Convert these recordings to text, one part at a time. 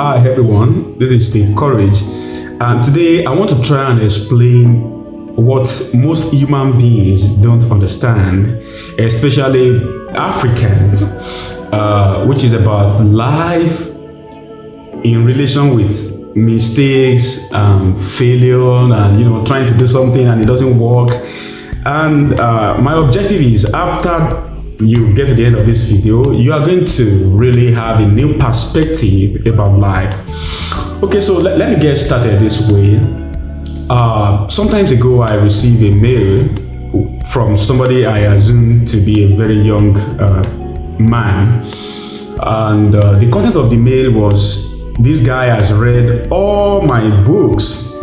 Hi everyone, this is Steve Courage, and today I want to try and explain what most human beings don't understand, especially Africans, which is about life in relation with mistakes and failure, and trying to do something and it doesn't work. And my objective is, after you get to the end of this video, you are going to really have a new perspective about life. Okay, so let me get started this way. Sometimes ago, I received a mail from somebody I assume to be a very young man, and the content of the mail was, this guy has read all my books,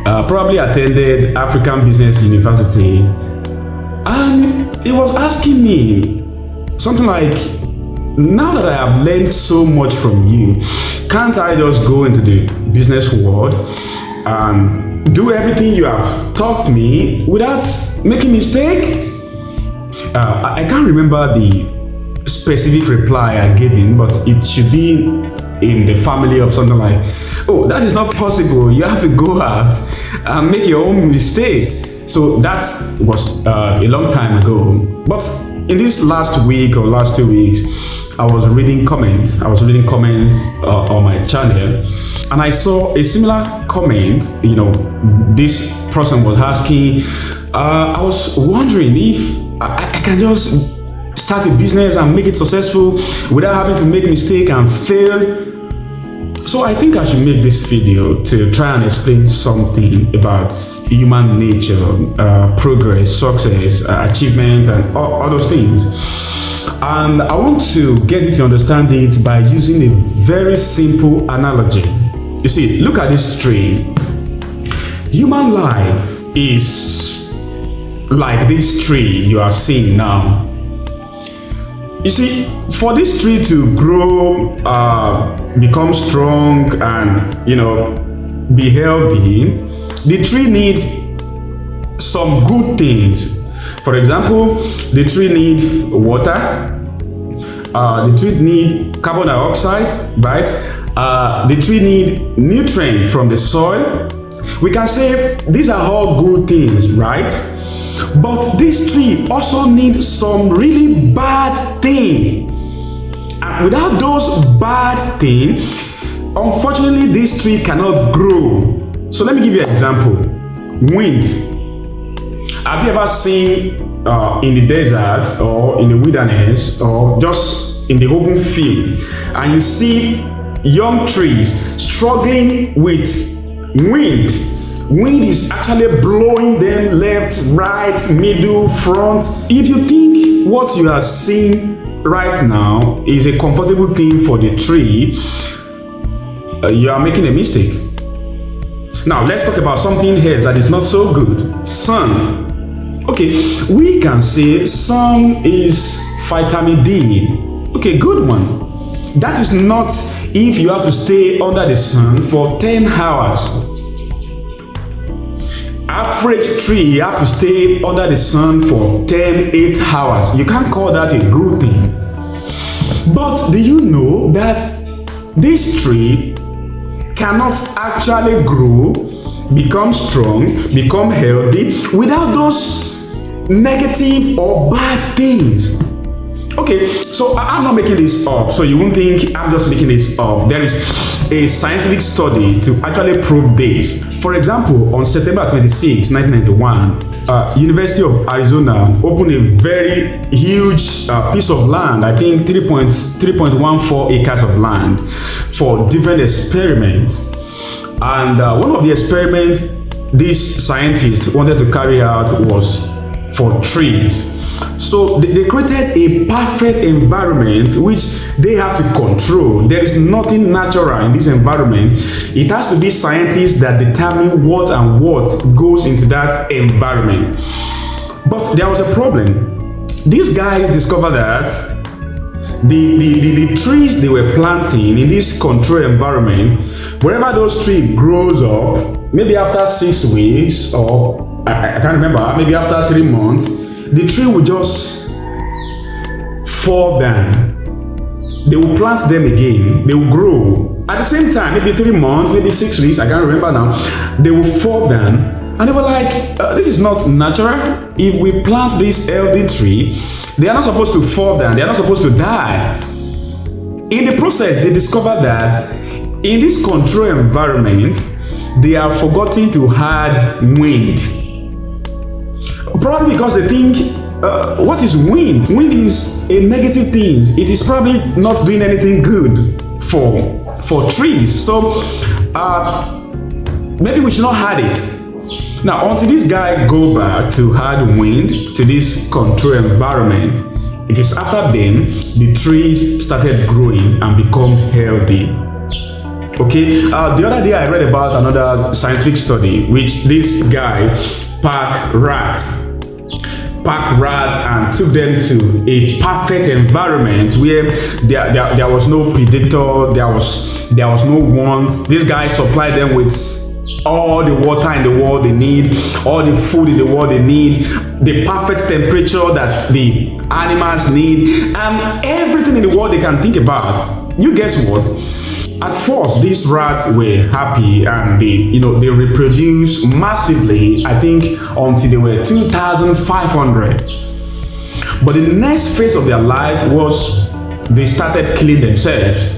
probably attended African Business University, and he was asking me something like, now that I have learned so much from you, can't I just go into the business world and do everything you have taught me without making mistake? I can't remember the specific reply I gave him, but it should be in the family of something like, oh, that is not possible. You have to go out and make your own mistake. So that was a long time ago. But in this last week or last 2 weeks, I was reading comments. On my channel, and I saw a similar comment. This person was asking, I was wondering if I can just start a business and make it successful without having to make mistake and fail. So I think I should make this video to try and explain something about human nature, progress, success, achievement, and all those things. And I want to get you to understand it by using a very simple analogy. You see, look at this tree. Human life is like this tree you are seeing now. You see, for this tree to grow, become strong, and be healthy, the tree needs some good things. For example, the tree needs water. The tree needs carbon dioxide, right? The tree needs nutrients from the soil. We can say these are all good things, right? But this tree also needs some really bad things. And without those bad things, unfortunately, this tree cannot grow. So let me give you an example. Wind. Have you ever seen in the desert or in the wilderness or just in the open field, and you see young trees struggling with wind? Wind is actually blowing them left, right, middle, front. If you think what you are seeing right now is a comfortable thing for the tree, you are making a mistake. Now let's talk about something else that is not so good. Sun. Okay, we can say sun is vitamin D. Okay, good one. That is not if you have to stay under the sun for 10 hours. Average tree, you have to stay under the sun for 8 hours. You can't call that a good thing. But do you know that this tree cannot actually grow, become strong, become healthy without those negative or bad things? Okay, so I'm not making this up, so you won't think I'm just making this up. There is a scientific study to actually prove this. For example, on September 26, 1991, University of Arizona opened a very huge piece of land, I think 3.14 acres of land, for different experiments. And one of the experiments these scientists wanted to carry out was for trees. So they created a perfect environment which they have to control. There is nothing natural in this environment. It has to be scientists that determine what goes into that environment. But there was a problem. These guys discovered that the trees they were planting in this controlled environment, wherever those trees grows up, maybe after 6 weeks, or I can't remember, maybe after 3 months, the tree will just fall down. They will plant them again, they will grow, At the same time, maybe 3 months, maybe 6 weeks, I can't remember now, they will fall down. And they were like, this is not natural. If we plant this healthy tree, they are not supposed to fall down. They are not supposed to die. In the process, they discovered that in this controlled environment, they are forgetting to add wind. Probably because they think, what is wind? Wind is a negative thing. It is probably not doing anything good for trees. So maybe we should not add it. Now, until this guy go back to add wind to this controlled environment, it is after then the trees started growing and become healthy. Okay, the other day I read about another scientific study which this guy packed rats and took them to a perfect environment where there was no predator, there was no want. This guy supplied them with all the water in the world they need, all the food in the world they need, the perfect temperature that the animals need, and everything in the world they can think about. You guess what? At first, these rats were happy and they reproduced massively, I think until they were 2,500. But the next phase of their life was they started killing themselves.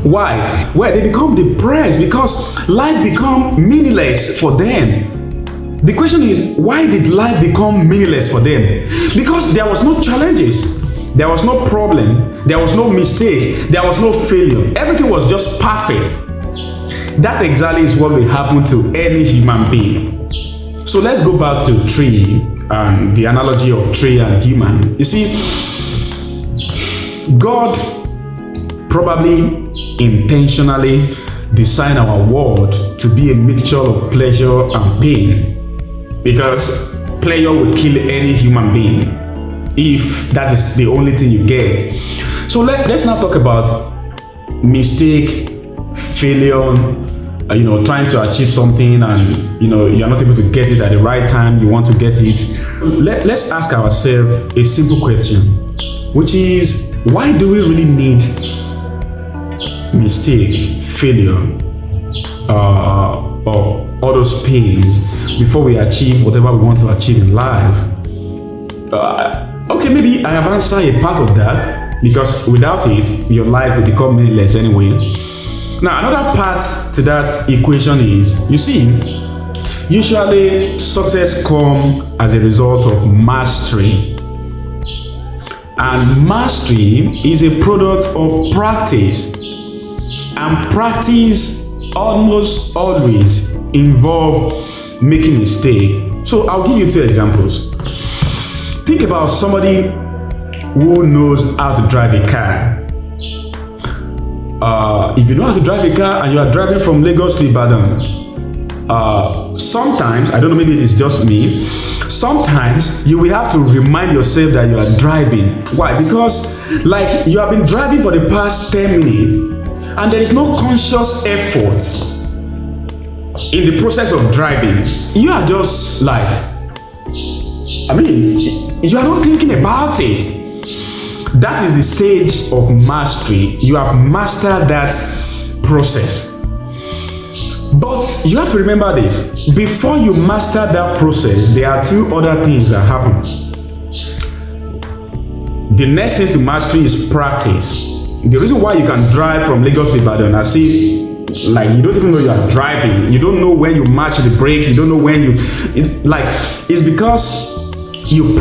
Why? Well, they become depressed because life become meaningless for them. The question is, why did life become meaningless for them? Because there was no challenges, there was no problem, there was no mistake, there was no failure. Everything was just perfect. That exactly is what will happen to any human being. So let's go back to tree and the analogy of tree and human. You see, God probably intentionally designed our world to be a mixture of pleasure and pain, because pleasure will kill any human being if that is the only thing you get. So let's now talk about mistake, failure, trying to achieve something and you're not able to get it at the right time you want to get it. Let's ask ourselves a simple question, which is, why do we really need mistake, failure, or all those pains before we achieve whatever we want to achieve in life? Okay, maybe I have answered a part of that, because without it, your life will become meaningless anyway. Now, another part to that equation is, you see, usually success comes as a result of mastery. And mastery is a product of practice. And practice almost always involve making mistake. So I'll give you 2 examples. Think about somebody who knows how to drive a car. If you know how to drive a car and you are driving from Lagos to Ibadan, sometimes, I don't know, maybe it is just me, sometimes you will have to remind yourself that you are driving. Why? Because you have been driving for the past 10 minutes and there is no conscious effort in the process of driving. You are just you are not thinking about it. That is the stage of mastery. You have mastered that process. But you have to remember this. Before you master that process, there are 2 other things that happen. The next thing to mastery is practice. The reason why you can drive from Lagos to Ibadan as if you don't even know you are driving, you don't know when you match the brake, you don't know when it's because you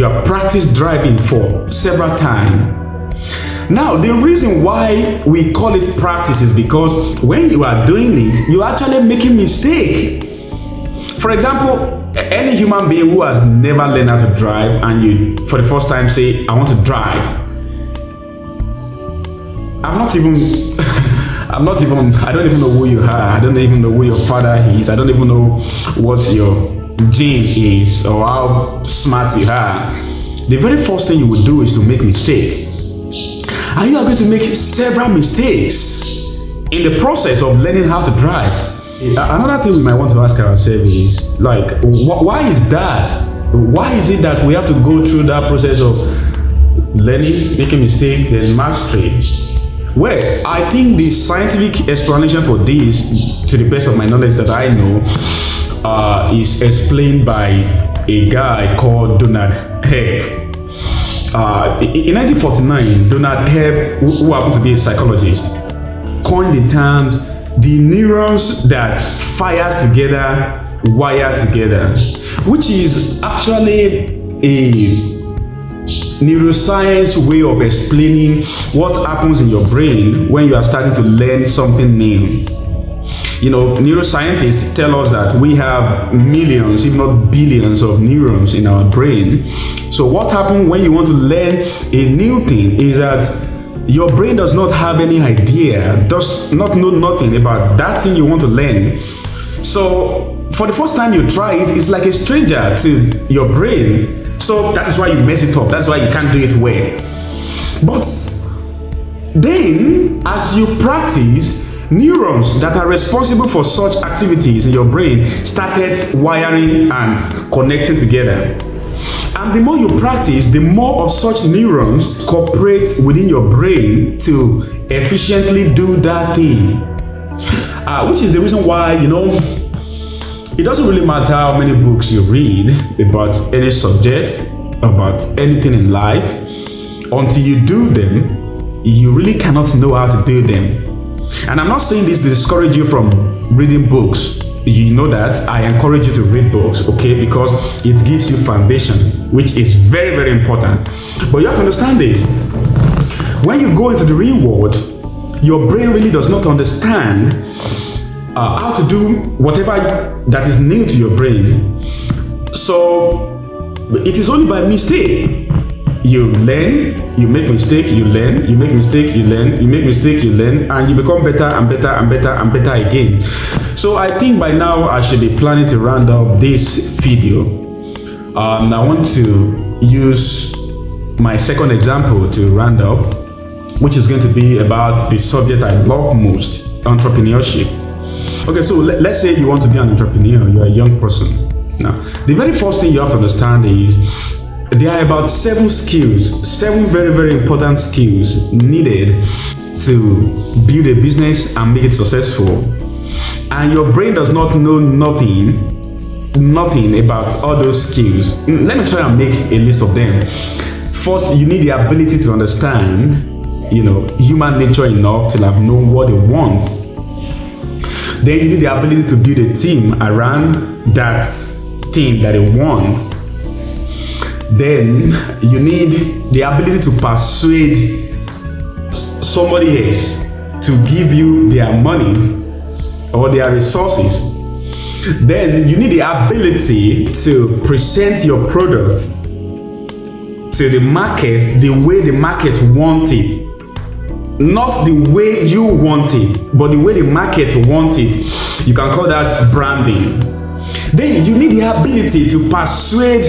have practiced driving for several times. Now, the reason why we call it practice is because when you are doing it, you're actually making mistake. For example, any human being who has never learned how to drive and you for the first time say, I want to drive. I don't even know who you are. I don't even know who your father is. I don't even know what your gene is or how smart you are. The very first thing you will do is to make mistake. And you are going to make several mistakes in the process of learning how to drive. Another thing we might want to ask ourselves is, why is that? Why is it that we have to go through that process of learning, making mistake, then mastery? Well, I think the scientific explanation for this, to the best of my knowledge that I know, is explained by a guy called Donald Hebb. In 1949, Donald Hebb, who happened to be a psychologist, coined the term the neurons that fires together, wire together, which is actually a neuroscience way of explaining what happens in your brain when you are starting to learn something new. You know, neuroscientists tell us that we have millions, if not billions, of neurons in our brain. So what happens when you want to learn a new thing is that your brain does not have any idea, does not know nothing about that thing you want to learn. So for the first time you try it, it's like a stranger to your brain. So that is why you mess it up. That's why you can't do it well. But then, as you practice, neurons that are responsible for such activities in your brain started wiring and connecting together. And the more you practice, the more of such neurons cooperate within your brain to efficiently do that thing. Which is the reason why, it doesn't really matter how many books you read about any subject, about anything in life. Until you do them, you really cannot know how to do them. And I'm not saying this to discourage you from reading books. You know that I encourage you to read books, okay? Because it gives you foundation, which is very, very important. But you have to understand this. When you go into the real world, your brain really does not understand how to do whatever that is new to your brain. So it is only by mistake. You learn, you make mistake, you learn, you make mistake, you learn, you make mistake, you learn, and you become better and better and better and better again. So I think by now I should be planning to round up this video. I want to use my second example to round up, which is going to be about the subject I love most, entrepreneurship. Okay, so let's say you want to be an entrepreneur, you're a young person. Now, the very first thing you have to understand is there are about 7 skills, 7 very, very important skills needed to build a business and make it successful. And your brain does not know nothing about all those skills. Let me try and make a list of them. First, you need the ability to understand, human nature enough to have known what they want. Then you need the ability to build a team around that thing that they want. Then you need the ability to persuade somebody else to give you their money or their resources. Then you need the ability to present your product to the market the way the market wants it. Not the way you want it, but the way the market wants it. You can call that branding. Then you need the ability to persuade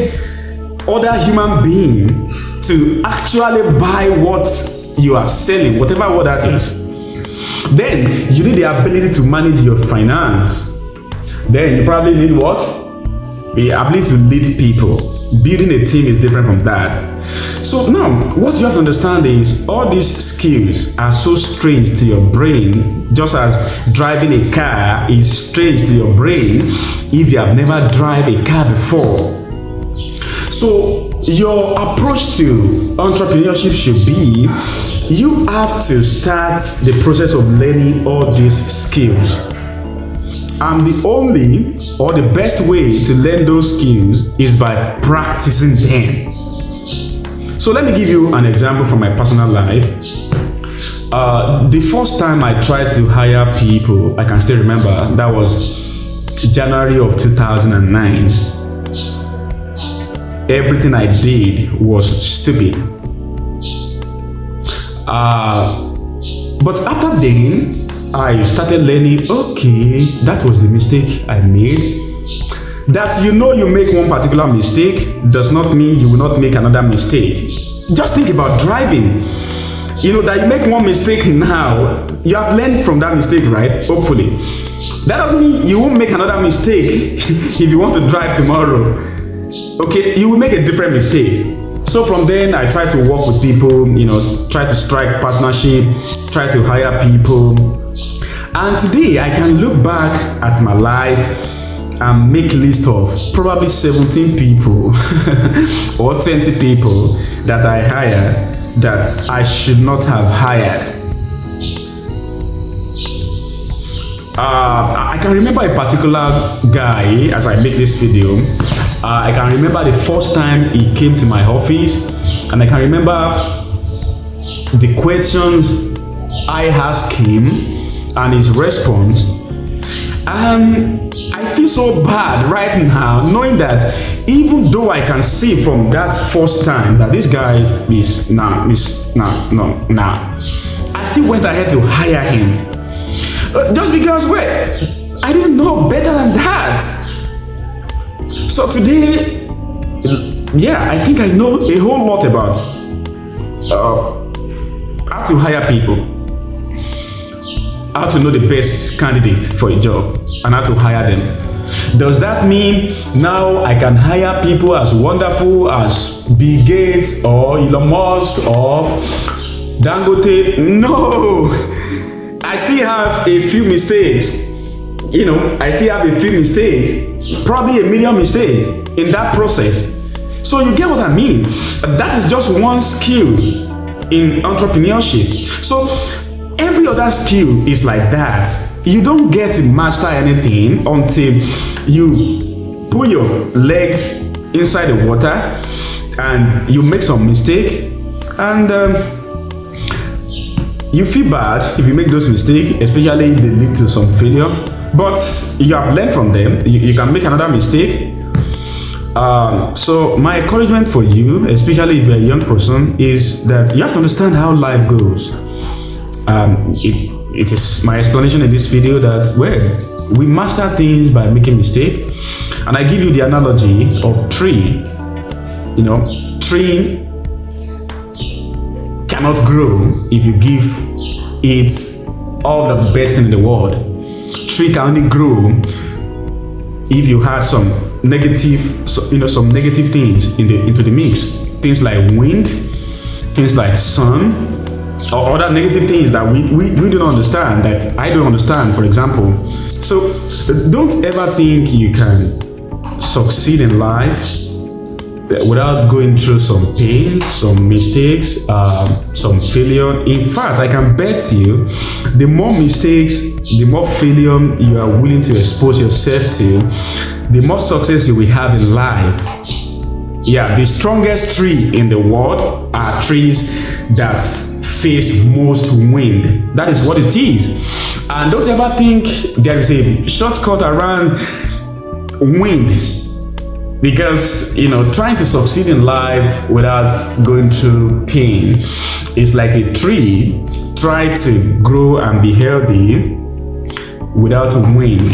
other human beings to actually buy what you are selling, whatever what that is. Then you need the ability to manage your finance. Then you probably need what? The ability to lead people. Building a team is different from that. So now, what you have to understand is all these skills are so strange to your brain, just as driving a car is strange to your brain if you have never driven a car before. So your approach to entrepreneurship should be, you have to start the process of learning all these skills. And the only or the best way to learn those skills is by practicing them. So let me give you an example from my personal life. The first time I tried to hire people, I can still remember, that was January of 2009. Everything I did was stupid. But after then, I started learning, okay, that was the mistake I made. That you make one particular mistake does not mean you will not make another mistake. Just think about driving. That you make one mistake now, you have learned from that mistake, right? Hopefully. That doesn't mean you won't make another mistake if you want to drive tomorrow. okay, you will make a different mistake. So from then I try to work with people, try to strike partnership, try to hire people. And today I can look back at my life and make a list of probably 17 people or 20 people that I hired that I should not have hired. I can remember a particular guy as I make this video. I can remember the first time he came to my office, and I can remember the questions I asked him and his response. And I feel so bad right now knowing that even though I can see from that first time that this guy is I still went ahead to hire him. Just because, I didn't know better than that. So today, I think I know a whole lot about how to hire people, how to know the best candidate for a job, and how to hire them. Does that mean now I can hire people as wonderful as Bill Gates or Elon Musk or Dangote? No! I still have a few mistakes. I still have a few mistakes, probably a million mistakes in that process. So you get what I mean? That is just one skill in entrepreneurship. So every other skill is like that. You don't get to master anything until you put your leg inside the water and you make some mistake, and you feel bad if you make those mistakes, especially if they lead to some failure. But you have learned from them. You can make another mistake. So my encouragement for you, especially if you're a young person, is that you have to understand how life goes. It is my explanation in this video that we master things by making mistakes. And I give you the analogy of tree. Tree cannot grow if you give it all the best in the world. Tree can only grow if you had some negative things into the mix. Things like wind, things like sun, or other negative things that we don't understand, that I don't understand, for example. So don't ever think you can succeed in life without going through some pains, some mistakes, some failure. In fact, I can bet you, the more mistakes, the more failure you are willing to expose yourself to, the more success you will have in life. Yeah, the strongest tree in the world are trees that face most wind. That is what it is. And don't ever think there is a shortcut around wind. Because, trying to succeed in life without going through pain is like a tree trying to grow and be healthy without wind.